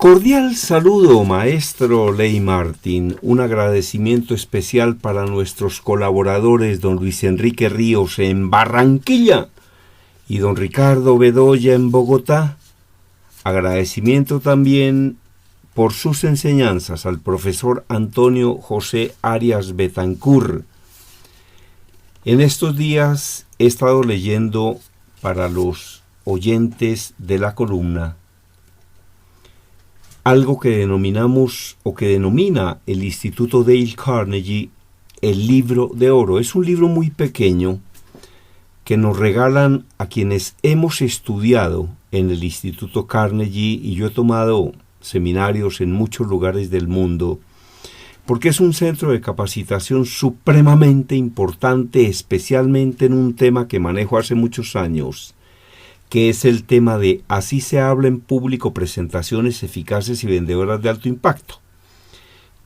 Cordial saludo, maestro Ley Martín. Un agradecimiento especial para nuestros colaboradores, don Luis Enrique Ríos en Barranquilla y don Ricardo Bedoya en Bogotá. Agradecimiento también por sus enseñanzas al profesor Antonio José Arias Betancur. En estos días he estado leyendo para los oyentes de la columna algo que denominamos o que denomina el Instituto Dale Carnegie el Libro de Oro. Es un libro muy pequeño que nos regalan a quienes hemos estudiado en el Instituto Carnegie, y yo he tomado seminarios en muchos lugares del mundo, porque es un centro de capacitación supremamente importante, especialmente en un tema que manejo hace muchos años, que es el tema de así se habla en público, presentaciones eficaces y vendedoras de alto impacto.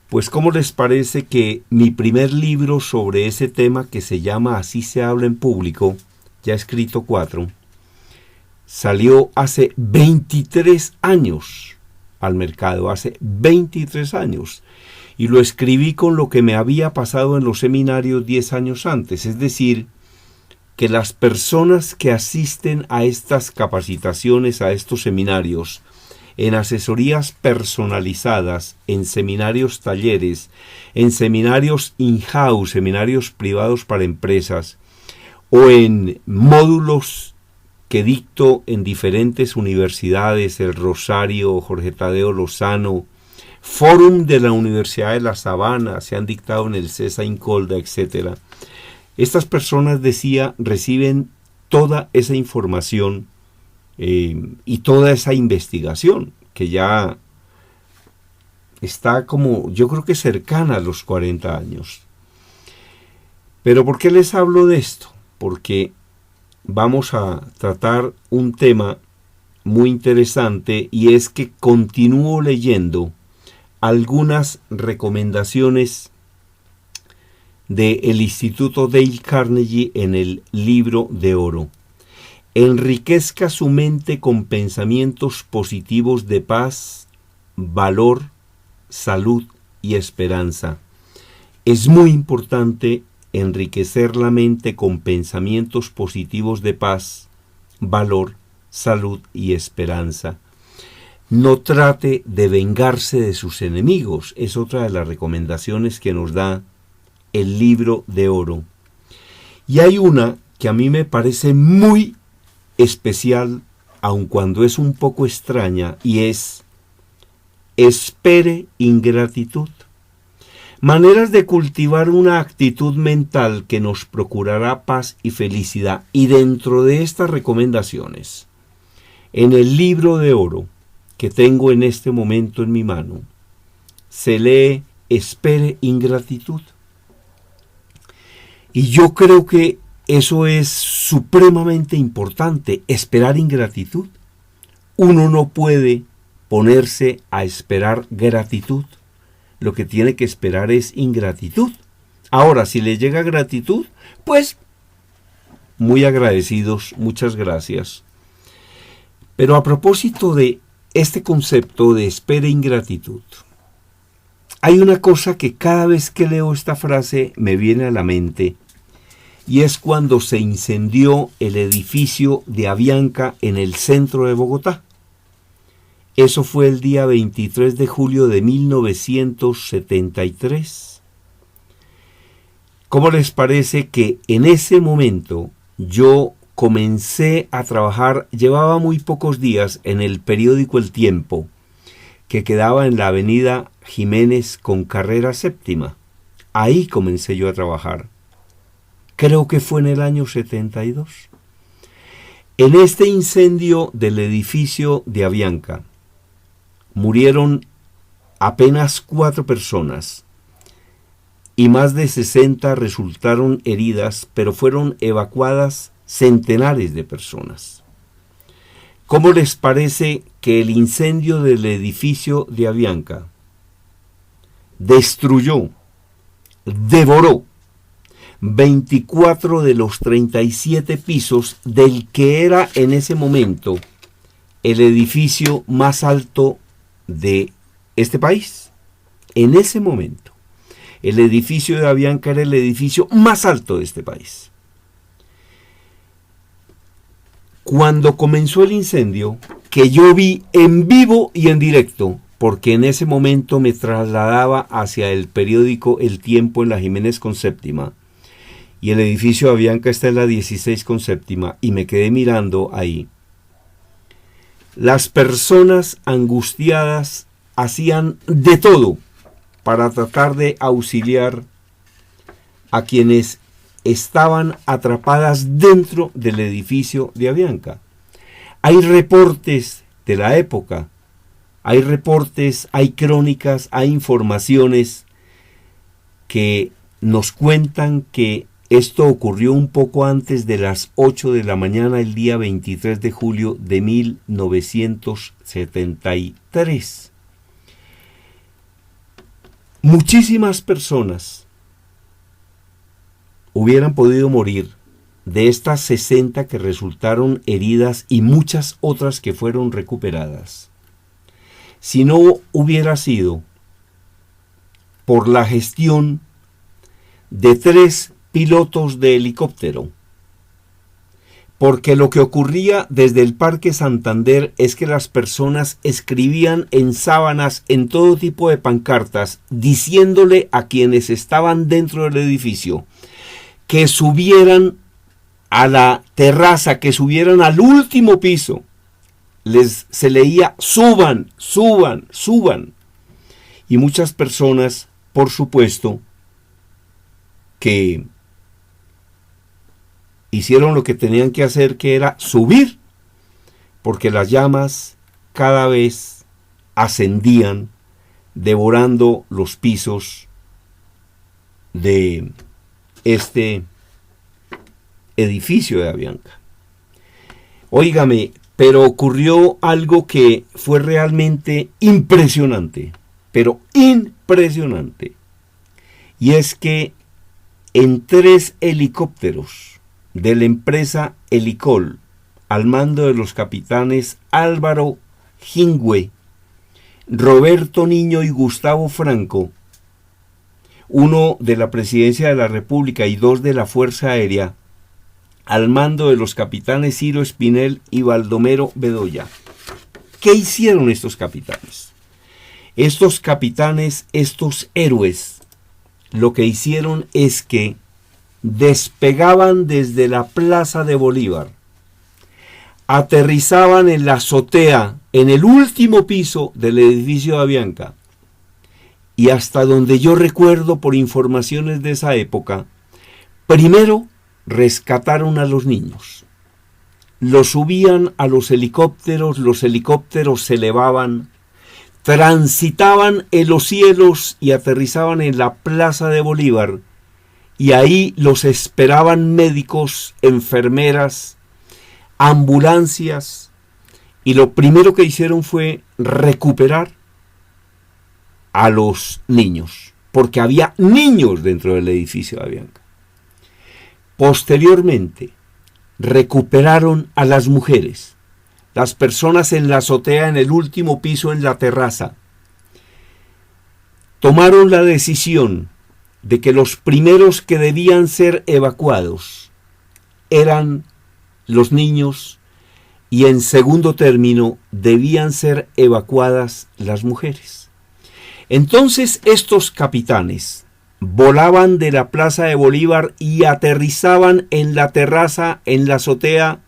Pues, ¿cómo les parece que mi primer libro sobre ese tema, que se llama Así se habla en público, ya he escrito 4, salió hace 23 años al mercado, hace 23 años, y lo escribí con lo que me había pasado en los seminarios 10 años antes, es decir, que las personas que asisten a estas capacitaciones, a estos seminarios, en asesorías personalizadas, en seminarios talleres, en seminarios in-house, seminarios privados para empresas, o en módulos que dicto en diferentes universidades, el Rosario, Jorge Tadeo Lozano, Fórum de la Universidad de La Sabana, se han dictado en el CESA Incolda, etc. Estas personas, decía, reciben toda esa información y toda esa investigación que ya está como, yo creo que cercana a los 40 años. Pero ¿por qué les hablo de esto? Porque vamos a tratar un tema muy interesante, y es que continúo leyendo algunas recomendaciones del Instituto Dale Carnegie en el Libro de Oro. Enriquezca su mente con pensamientos positivos de paz, valor, salud y esperanza. Es muy importante enriquecer la mente con pensamientos positivos de paz, valor, salud y esperanza. No trate de vengarse de sus enemigos. Es otra de las recomendaciones que nos da el Libro de Oro. Y hay una que a mí me parece muy especial, aun cuando es un poco extraña, y es: espere ingratitud. Maneras de cultivar una actitud mental que nos procurará paz y felicidad. Y dentro de estas recomendaciones, en el Libro de Oro que tengo en este momento en mi mano, se lee espere ingratitud. Y yo creo que eso es supremamente importante, esperar ingratitud. Uno no puede ponerse a esperar gratitud. Lo que tiene que esperar es ingratitud. Ahora, si le llega gratitud, pues muy agradecidos, muchas gracias. Pero a propósito de este concepto de espere ingratitud, hay una cosa que cada vez que leo esta frase me viene a la mente, y es cuando se incendió el edificio de Avianca en el centro de Bogotá. Eso fue el día 23 de julio de 1973. ¿Cómo les parece que en ese momento yo comencé a trabajar? Llevaba muy pocos días en el periódico El Tiempo, que quedaba en la avenida Jiménez con carrera séptima. Ahí comencé yo a trabajar. Creo que fue en el año 72. En este incendio del edificio de Avianca murieron apenas 4 personas y más de 60 resultaron heridas, pero fueron evacuadas centenares de personas. ¿Cómo les parece que el incendio del edificio de Avianca destruyó, devoró 24 de los 37 pisos del que era en ese momento el edificio más alto de este país. En ese momento, el edificio de Avianca era el edificio más alto de este país. Cuando comenzó el incendio, que yo vi en vivo y en directo, porque en ese momento me trasladaba hacia el periódico El Tiempo en la Jiménez con Séptima, y el edificio de Avianca está en la 16 con Séptima, y me quedé mirando ahí. Las personas angustiadas hacían de todo para tratar de auxiliar a quienes estaban atrapadas dentro del edificio de Avianca. Hay reportes de la época, hay reportes, hay crónicas, hay informaciones que nos cuentan que esto ocurrió un poco antes de las 8 de la mañana el día 23 de julio de 1973. Muchísimas personas hubieran podido morir de estas 60 que resultaron heridas y muchas otras que fueron recuperadas, si no hubiera sido por la gestión de 3 pilotos de helicóptero, porque lo que ocurría desde el Parque Santander es que las personas escribían en sábanas, en todo tipo de pancartas, diciéndole a quienes estaban dentro del edificio que subieran a la terraza, que subieran al último piso. Se leía: suban, suban, suban. Y muchas personas, por supuesto, que hicieron lo que tenían que hacer, que era subir, porque las llamas cada vez ascendían, devorando los pisos de este edificio de Avianca. Óigame, pero ocurrió algo que fue realmente impresionante, pero impresionante, y es que en 3 helicópteros de la empresa Helicol, al mando de los capitanes Álvaro Jingüe, Roberto Niño y Gustavo Franco, uno de la Presidencia de la República y 2 de la Fuerza Aérea, al mando de los capitanes Ciro Espinel y Baldomero Bedoya. ¿Qué hicieron estos capitanes? Estos capitanes, estos héroes, lo que hicieron es que despegaban desde la Plaza de Bolívar, aterrizaban en la azotea, en el último piso del edificio de Avianca, y hasta donde yo recuerdo por informaciones de esa época, primero rescataron a los niños, los subían a los helicópteros se elevaban, transitaban en los cielos y aterrizaban en la Plaza de Bolívar, y ahí los esperaban médicos, enfermeras, ambulancias, y lo primero que hicieron fue recuperar a los niños, porque había niños dentro del edificio de Avianca. Posteriormente, recuperaron a las mujeres, las personas en la azotea, en el último piso, en la terraza. Tomaron la decisión de que los primeros que debían ser evacuados eran los niños y en segundo término debían ser evacuadas las mujeres. Entonces estos capitanes volaban de la Plaza de Bolívar y aterrizaban en la terraza, en la azotea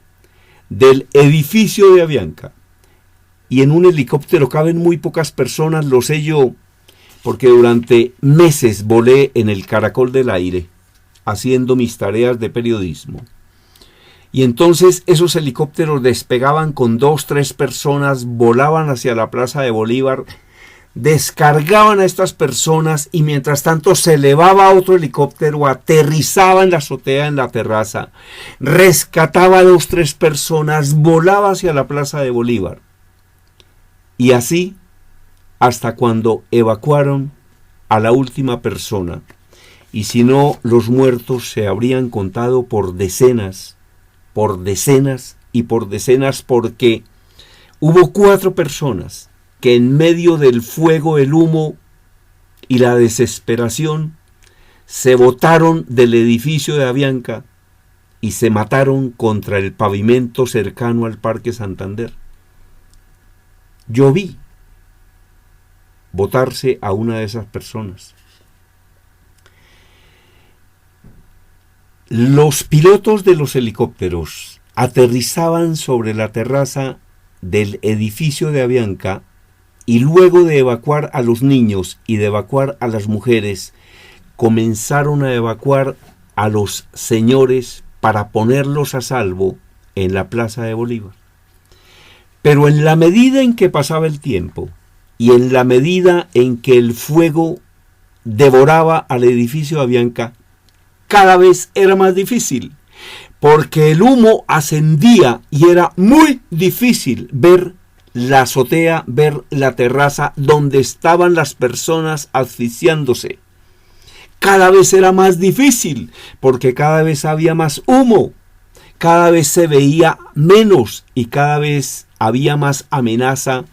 del edificio de Avianca. Y en un helicóptero caben muy pocas personas, lo sé yo, porque durante meses volé en el Caracol del Aire, haciendo mis tareas de periodismo. Y entonces esos helicópteros despegaban con 2, 3 personas, volaban hacia la Plaza de Bolívar, descargaban a estas personas y mientras tanto se elevaba otro helicóptero, aterrizaba en la azotea, en la terraza, rescataba a 2, 3 personas, volaba hacia la Plaza de Bolívar. Y así hasta cuando evacuaron a la última persona. Y si no, los muertos se habrían contado por decenas y por decenas, porque hubo 4 personas que en medio del fuego, el humo y la desesperación se botaron del edificio de Avianca y se mataron contra el pavimento cercano al Parque Santander. Yo vi botarse a una de esas personas. Los pilotos de los helicópteros aterrizaban sobre la terraza del edificio de Avianca y luego de evacuar a los niños y de evacuar a las mujeres, comenzaron a evacuar a los señores para ponerlos a salvo en la Plaza de Bolívar. Pero en la medida en que pasaba el tiempo y en la medida en que el fuego devoraba al edificio de Avianca, cada vez era más difícil, porque el humo ascendía y era muy difícil ver la azotea, ver la terraza donde estaban las personas asfixiándose. Cada vez era más difícil, porque cada vez había más humo, cada vez se veía menos y cada vez había más amenaza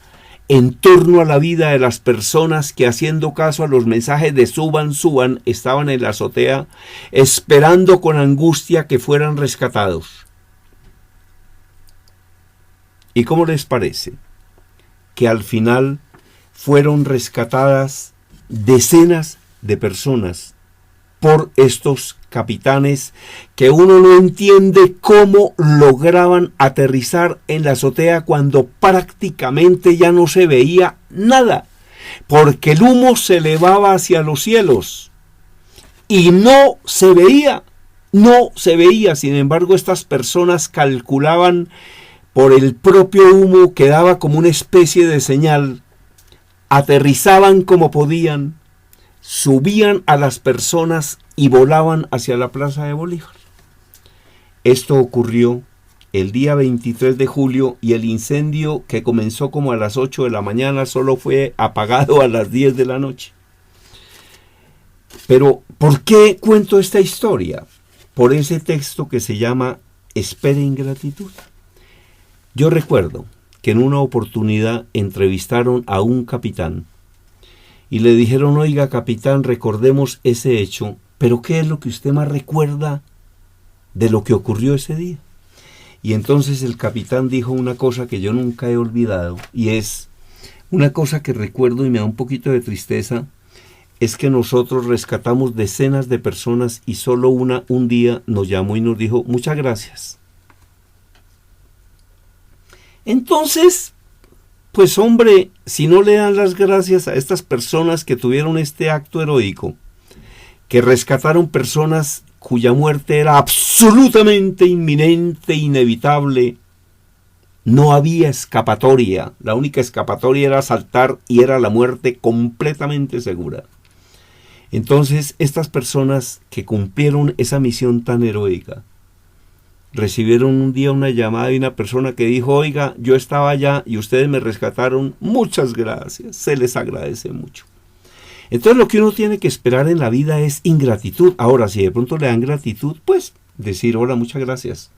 en torno a la vida de las personas que, haciendo caso a los mensajes de suban, suban, estaban en la azotea esperando con angustia que fueran rescatados. ¿Y cómo les parece que al final fueron rescatadas decenas de personas por estos capitanes que uno no entiende cómo lograban aterrizar en la azotea cuando prácticamente ya no se veía nada, porque el humo se elevaba hacia los cielos y no se veía. Sin embargo, estas personas calculaban por el propio humo que daba como una especie de señal, aterrizaban como podían, subían a las personas y volaban hacia la Plaza de Bolívar. Esto ocurrió el día 23 de julio y el incendio, que comenzó como a las 8 de la mañana, solo fue apagado a las 10 de la noche. Pero, ¿por qué cuento esta historia? Por ese texto que se llama Espera ingratitud. Yo recuerdo que en una oportunidad entrevistaron a un capitán y le dijeron: oiga, capitán, recordemos ese hecho, pero ¿qué es lo que usted más recuerda de lo que ocurrió ese día? Y entonces el capitán dijo una cosa que yo nunca he olvidado, y es una cosa que recuerdo y me da un poquito de tristeza, es que nosotros rescatamos decenas de personas y solo una un día nos llamó y nos dijo: muchas gracias. Entonces, pues hombre, si no le dan las gracias a estas personas que tuvieron este acto heroico, que rescataron personas cuya muerte era absolutamente inminente, inevitable, no había escapatoria, la única escapatoria era saltar y era la muerte completamente segura. Entonces, estas personas que cumplieron esa misión tan heroica, recibieron un día una llamada de una persona que dijo: oiga, yo estaba allá y ustedes me rescataron, muchas gracias, se les agradece mucho. Entonces lo que uno tiene que esperar en la vida es ingratitud. Ahora, si de pronto le dan gratitud, pues decir: hola, muchas gracias.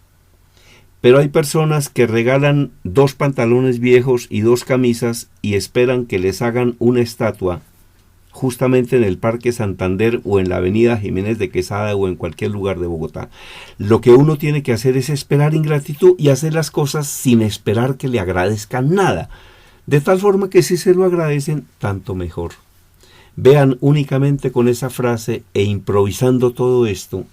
Pero hay personas que regalan 2 pantalones viejos y 2 camisas y esperan que les hagan una estatua justamente en el Parque Santander o en la Avenida Jiménez de Quesada o en cualquier lugar de Bogotá. Lo que uno tiene que hacer es esperar ingratitud y hacer las cosas sin esperar que le agradezcan nada. De tal forma que si se lo agradecen, tanto mejor. Vean, únicamente con esa frase e improvisando todo esto,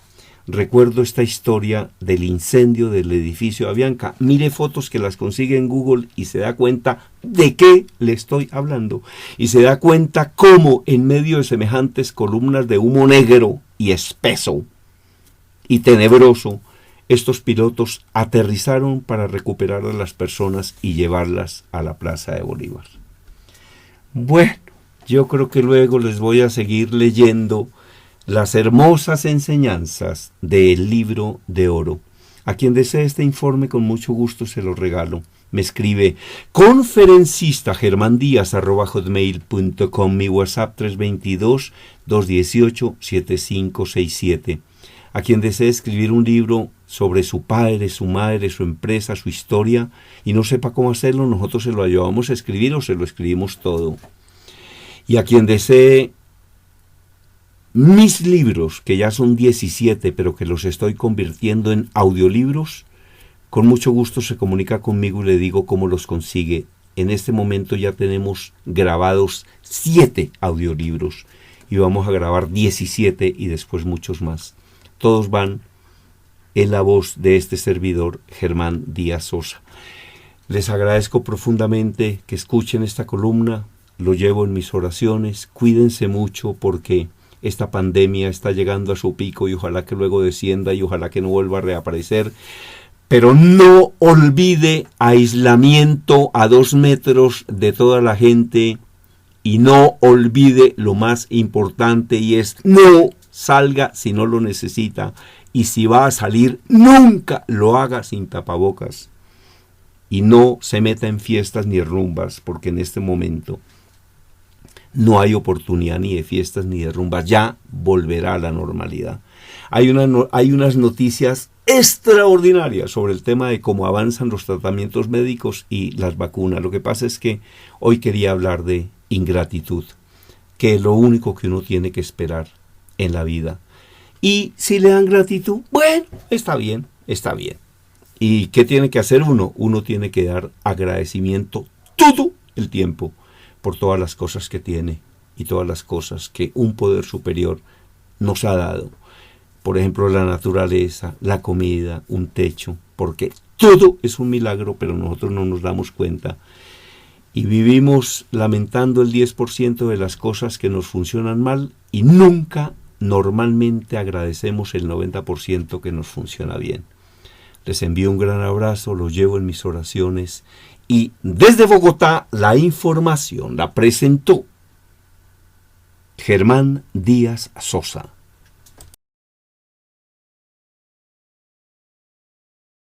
recuerdo esta historia del incendio del edificio Avianca. Mire fotos que las consigue en Google y se da cuenta de qué le estoy hablando. Y se da cuenta cómo en medio de semejantes columnas de humo negro y espeso y tenebroso, estos pilotos aterrizaron para recuperar a las personas y llevarlas a la Plaza de Bolívar. Bueno, yo creo que luego les voy a seguir leyendo las hermosas enseñanzas del libro de oro. A quien desee este informe, con mucho gusto se lo regalo. Me escribe conferencistagermandiaz@hotmail.com, mi WhatsApp 322-218-7567. A quien desee escribir un libro sobre su padre, su madre, su empresa, su historia, y no sepa cómo hacerlo, nosotros se lo ayudamos a escribir o se lo escribimos todo. Y a quien desee mis libros, que ya son 17, pero que los estoy convirtiendo en audiolibros, con mucho gusto se comunica conmigo y le digo cómo los consigue. En este momento ya tenemos grabados 7 audiolibros y vamos a grabar 17 y después muchos más. Todos van en la voz de este servidor, Germán Díaz Sosa. Les agradezco profundamente que escuchen esta columna, lo llevo en mis oraciones, cuídense mucho porque esta pandemia está llegando a su pico y ojalá que luego descienda y ojalá que no vuelva a reaparecer. Pero no olvide aislamiento a 2 metros de toda la gente y no olvide lo más importante y es no salga si no lo necesita y si va a salir nunca lo haga sin tapabocas y no se meta en fiestas ni rumbas porque en este momento no hay oportunidad ni de fiestas ni de rumbas, ya volverá a la normalidad. Hay unas noticias extraordinarias sobre el tema de cómo avanzan los tratamientos médicos y las vacunas. Lo que pasa es que hoy quería hablar de ingratitud, que es lo único que uno tiene que esperar en la vida. Y si le dan gratitud, bueno, está bien, está bien. ¿Y qué tiene que hacer uno? Uno tiene que dar agradecimiento todo el tiempo por todas las cosas que tiene y todas las cosas que un poder superior nos ha dado. Por ejemplo, la naturaleza, la comida, un techo, porque todo es un milagro, pero nosotros no nos damos cuenta. Y vivimos lamentando el 10% de las cosas que nos funcionan mal y nunca normalmente agradecemos el 90% que nos funciona bien. Les envío un gran abrazo, los llevo en mis oraciones y desde Bogotá la información la presentó Germán Díaz Sosa.